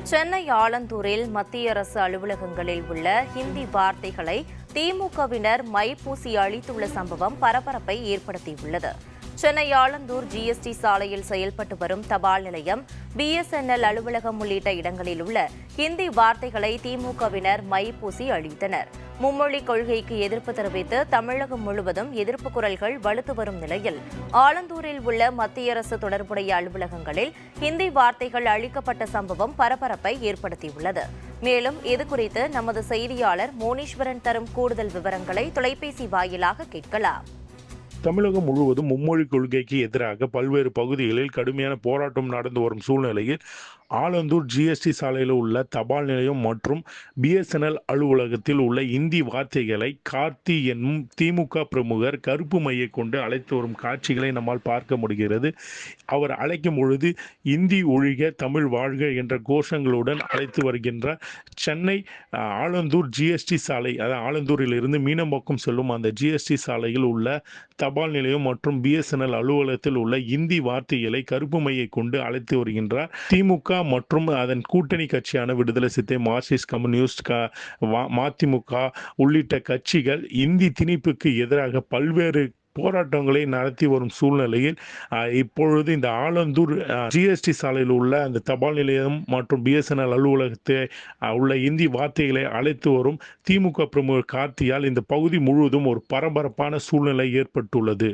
சென்னை ஆலந்தூரில் மத்திய அரசு அலுவலகங்களில் உள்ள ஹிந்தி வார்த்தைகளை திமுகவினர் மைப்பூசி அளித்துள்ள சம்பவம் பரபரப்பை ஏற்படுத்தியுள்ளது. சென்னை ஆலந்தூர் ஜிஎஸ்டி சாலையில் செயல்பட்டு வரும் தபால் நிலையம், பிஎஸ்என்எல் அலுவலகம் உள்ளிட்ட இடங்களில் உள்ள ஹிந்தி வார்த்தைகளை திமுகவினர் மைப்பூசி அளித்தனர். மும்மொழி கொள்கைக்கு எதிர்ப்பு தெரிவித்து தமிழகம் முழுவதும் எதிர்ப்பு குரல்கள் வலுத்து வரும் நிலையில் ஆலந்தூரில் உள்ள மத்திய அரசு தொடர்புடைய அலுவலகங்களில் ஹிந்தி வார்த்தைகள் அளிக்கப்பட்ட சம்பவம் பரபரப்பை ஏற்படுத்தியுள்ளது. மேலும் இதுகுறித்து நமது செய்தியாளர் மோனீஸ்வரன் தரும் கூடுதல் விவரங்களை தொலைபேசி வாயிலாக கேட்கலாம். தமிழகம் முழுவதும் மும்மொழி கொள்கைக்கு எதிராக பல்வேறு பகுதிகளில் கடுமையான போராட்டம் நடந்து வரும் சூழ்நிலையில் ஆலந்தூர் ஜிஎஸ்டி சாலையில் உள்ள தபால் நிலையம் மற்றும் பிஎஸ்என்எல் அலுவலகத்தில் உள்ள இந்தி வார்த்தைகளை கார்த்தி என்னும் திமுக பிரமுகர் கருப்பு மையை கொண்டு அழைத்து வரும் காட்சிகளை நம்மால் பார்க்க முடிகிறது. அவர் அழைக்கும் பொழுது இந்தி ஒழிக தமிழ் வாழ்க என்ற கோஷங்களுடன் அழைத்து வருகின்றார். சென்னை ஆலந்தூர் ஜிஎஸ்டி சாலை, அதாவது ஆலந்தூரில் இருந்து மீனம்பாக்கம் செல்லும் அந்த ஜிஎஸ்டி சாலையில் உள்ள தபால் நிலையம் மற்றும் பிஎஸ்என்எல் அலுவலகத்தில் உள்ள இந்தி வார்த்தைகளை கருப்பு மையை கொண்டு அழைத்து வருகின்றார். திமுக மற்றும் அதன் கூட்டணி கட்சியான விடுதலை சிறுத்தை, மார்க்சிஸ்ட் கம்யூனிஸ்ட், மதிமுக உள்ளிட்ட கட்சிகள் இந்தி திணிப்புக்கு எதிராக பல்வேறு போராட்டங்களை நடத்தி வரும் சூழ்நிலையில் இப்பொழுது இந்த ஆலந்தூர் ஜிஎஸ்டி சாலையில் உள்ள அந்த தபால் நிலையம் மற்றும் பிஎஸ்என்எல் அலுவலகத்தை உள்ள இந்தி வார்த்தைகளை அழைத்து வரும் திமுக பிரமுகர் கார்த்தியால் இந்த பகுதி முழுவதும் ஒரு பரபரப்பான சூழ்நிலை ஏற்பட்டுள்ளது.